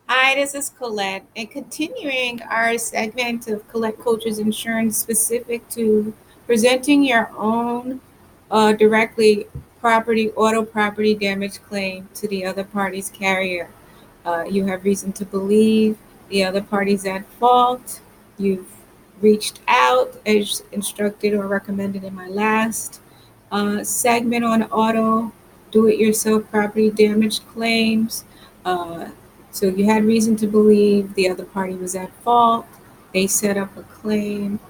Hi, this is Colette, and continuing our segment of Colette Coaches Insurance specific to presenting your own directly auto property damage claim to the other party's carrier. You have reason to believe the other party's at fault. You've reached out as instructed or recommended in my last segment on auto do it yourself property damage claims. Uh, so you had reason to believe the other party was at fault. They set up a claim,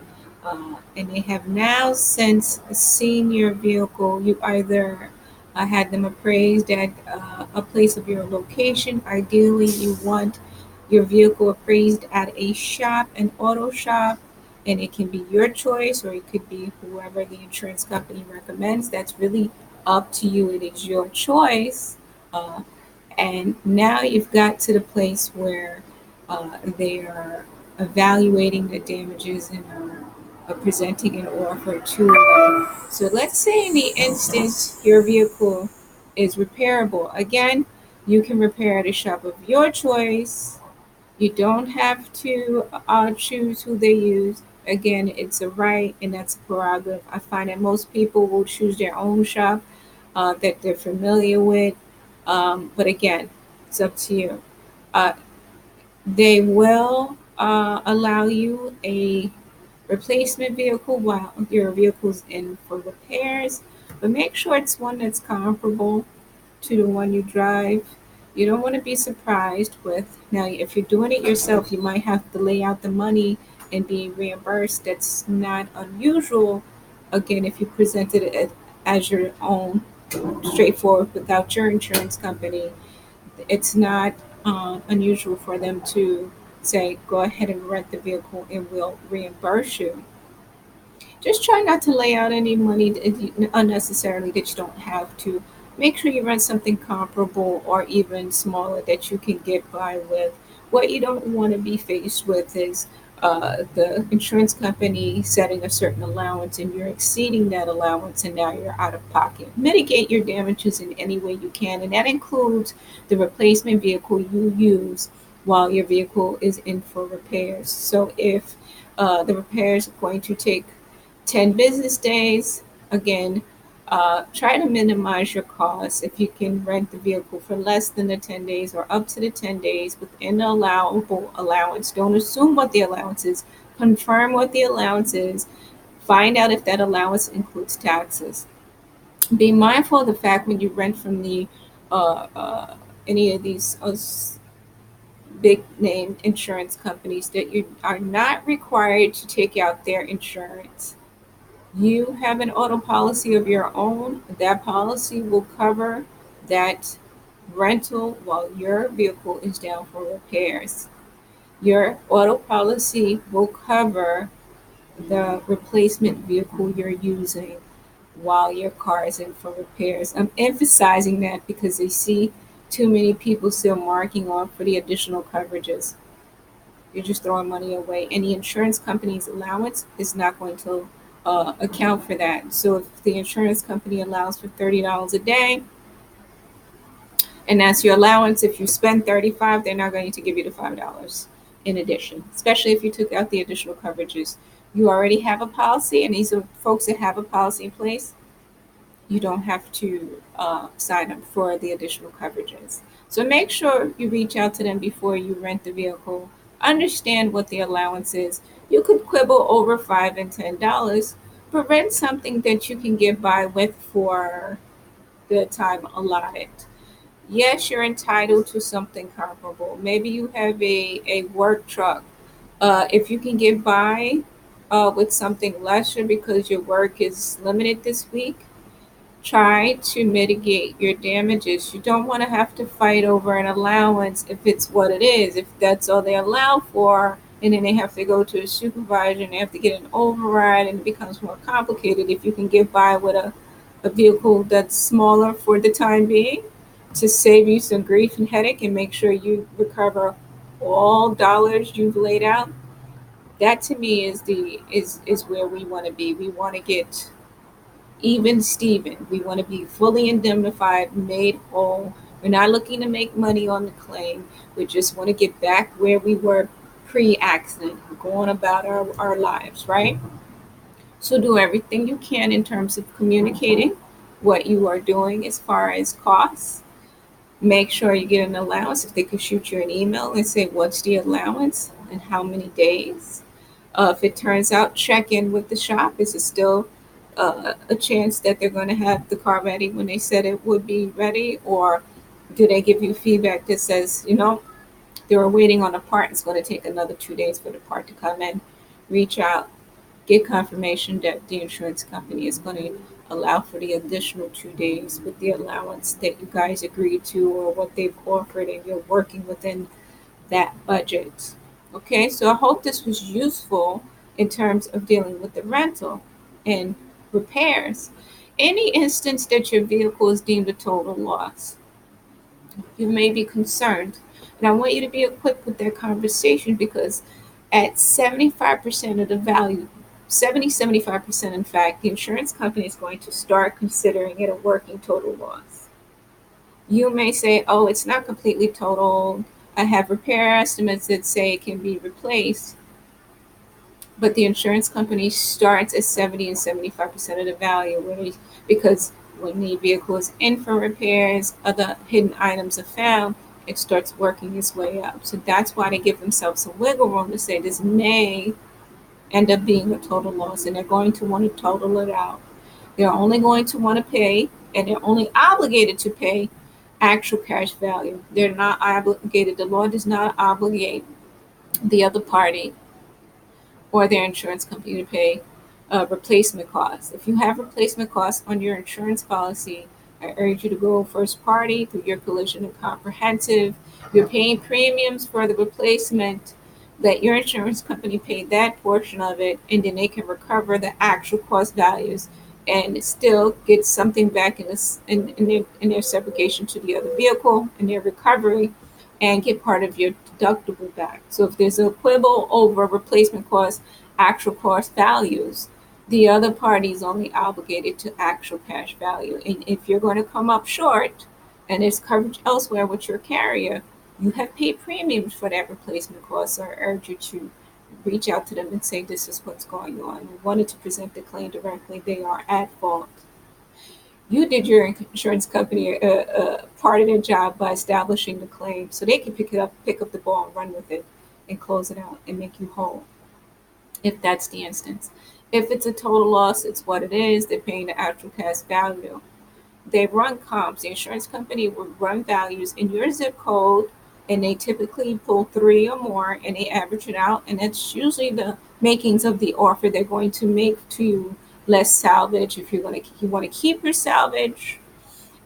and they have now since seen your vehicle. You either had them appraised at a place of your location. Ideally, you want your vehicle appraised at a shop, an auto shop, and it can be your choice or it could be whoever the insurance company recommends. That's really up to you. It is your choice. Uh, and now you've got to the place where they are evaluating the damages and are presenting an offer to you. So let's say in the instance your vehicle is repairable. Again, you can repair at a shop of your choice. You don't have to choose who they use. Again, it's a right and that's a prerogative. I find that most people will choose their own shop that they're familiar with. But again, it's up to you. Uh, they will allow you a replacement vehicle while your vehicle's in for repairs, but make sure it's one that's comparable to the one you drive. You don't want to be surprised with, now, if you're doing it yourself, you might have to lay out the money and be reimbursed. That's not unusual. Again, if you presented it as your own, straightforward without your insurance company, it's not unusual for them to say, go ahead and rent the vehicle and we'll reimburse you. Just try not to lay out any money unnecessarily that you don't have to. Make sure you rent something comparable or even smaller that you can get by with. What you don't want to be faced with is the insurance company setting a certain allowance and you're exceeding that allowance and now you're out of pocket. Mitigate your damages in any way you can, and that includes the replacement vehicle you use while your vehicle is in for repairs. So if the repairs are going to take 10 business days. Again, try to minimize your costs. If you can rent the vehicle for less than the 10 days or up to the 10 days within the allowable allowance, don't assume what the allowance is. Confirm what the allowance is. Find out if that allowance includes taxes. Be mindful of the fact when you rent from the uh, uh, any of these big name insurance companies that you are not required to take out their insurance. You have an auto policy of your own. That policy will cover that rental while your vehicle is down for repairs. Your auto policy will cover the replacement vehicle you're using while your car is in for repairs. I'm emphasizing that because I see too many people still marking off for the additional coverages. You're just throwing money away, and the insurance company's allowance is not going to account for that. So if the insurance company allows for $30 a day, and that's your allowance, if you spend 35, they're not going to give you the $5 in addition. Especially if you took out the additional coverages. You already have a policy, and these are folks that have a policy in place. You don't have to sign up for the additional coverages. So make sure you reach out to them before you rent the vehicle. Understand what the allowance is. You could quibble over $5 and $10, but rent something that you can get by with for the time allotted. Yes, you're entitled to something comparable. Maybe you have a work truck. If you can get by with something lesser because your work is limited this week, try to mitigate your damages. You don't want to have to fight over an allowance if it's what it is. If that's all they allow for, and then they have to go to a supervisor and they have to get an override, and it becomes more complicated. If you can get by with a vehicle that's smaller for the time being to save you some grief and headache and make sure you recover all dollars you've laid out, that to me is where we want to be. We want to get even Steven. We want to be fully indemnified, made whole, We're not looking to make money on the claim. We just want to get back where we were pre-accident, going about our lives, right? So do everything you can in terms of communicating what you are doing as far as costs. Make sure you get an allowance. If they could shoot you an email and say, what's the allowance and how many days? If it turns out, check in with the shop. Is it still a chance that they're going to have the car ready when they said it would be ready? Or do they give you feedback that says, they were waiting on a part, it's going to take another 2 days for the part to come in? Reach out, get confirmation that the insurance company is going to allow for the additional 2 days with the allowance that you guys agreed to or what they've offered, and you're working within that budget. Okay, so I hope this was useful in terms of dealing with the rental and repairs. Any instance that your vehicle is deemed a total loss, you may be concerned. And I want you to be equipped with that conversation, because at 75% of the value, 75% in fact, the insurance company is going to start considering it a working total loss. You may say, oh, it's not completely total. I have repair estimates that say it can be replaced, but the insurance company starts at 70 and 75% of the value, because when the vehicle is in for repairs, other hidden items are found, it starts working its way up. So that's why they give themselves some wiggle room to say this may end up being a total loss, and they're going to want to total it out. They're only going to want to pay, and they're only obligated to pay actual cash value. They're not obligated, the law does not obligate the other party or their insurance company to pay replacement costs. If you have replacement costs on your insurance policy, I urge you to go first party through your collision and comprehensive. You're paying premiums for the replacement. Let your insurance company pay that portion of it, and then they can recover the actual cost values and still get something back in their subrogation to the other vehicle in their recovery, and get part of your deductible back. So if there's a quibble over replacement cost, actual cost values, the other party is only obligated to actual cash value. And if you're going to come up short and there's coverage elsewhere with your carrier, you have paid premiums for that replacement cost. So I urge you to reach out to them and say, this is what's going on. We wanted to present the claim directly. They are at fault. You did your insurance company a part of their job by establishing the claim, so they can pick up the ball and run with it and close it out and make you whole, if that's the instance. If it's a total loss, it's what it is. They're paying the actual cash value. They run comps. The insurance company will run values in your zip code, and they typically pull three or more and they average it out. And that's usually the makings of the offer they're going to make to you. Less salvage if you want to keep your salvage.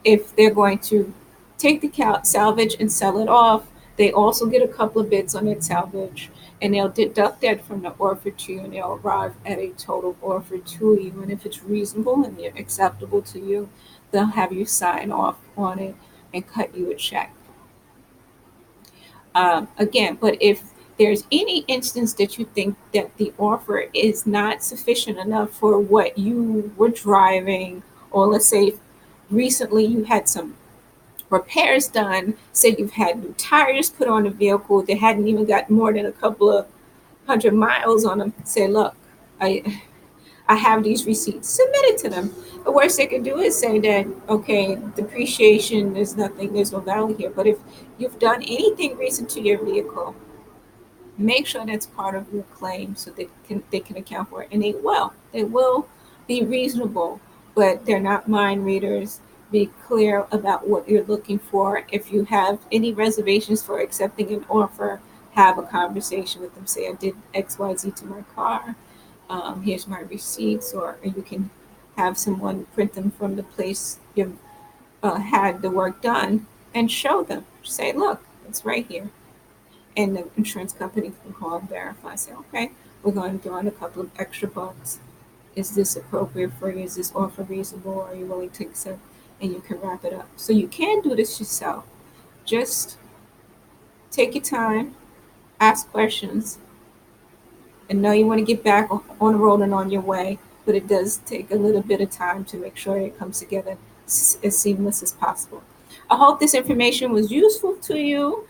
If they're going to take the salvage and sell it off, they also get a couple of bids on that salvage, and they'll deduct that from the offer to you, and they'll arrive at a total offer to you. And if it's reasonable and acceptable to you, they'll have you sign off on it and cut you a check. Again, but if there's any instance that you think that the offer is not sufficient enough for what you were driving, or let's say recently you had some repairs done, say you've had new tires put on the vehicle that hadn't even got more than a couple of 100 miles on them, say, look, I have these receipts, submit it to them. The worst they can do is say that, okay, depreciation, there's no value here. But if you've done anything recent to your vehicle, make sure that's part of your claim so they can account for it. And they will be reasonable, but they're not mind readers. Be clear about what you're looking for. If you have any reservations for accepting an offer, have a conversation with them. Say, I did XYZ to my car. Here's my receipts, or you can have someone print them from the place you had the work done and show them. Say, look, it's right here. And the insurance company can call and verify. Say, okay, we're going to throw in a couple of extra bucks. Is this appropriate for you? Is this offer reasonable? Are you willing to accept? And you can wrap it up. So you can do this yourself. Just take your time, ask questions, and know you want to get back on the road and on your way. But it does take a little bit of time to make sure it comes together as seamless as possible. I hope this information was useful to you.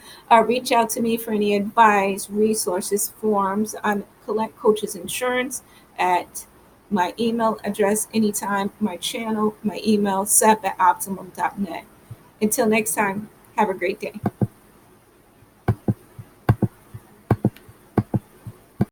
Reach out to me for any advice, resources, forms on Colette Coaches Insurance at my email address anytime, my channel, my email, sep@optimum.net. Until next time, have a great day.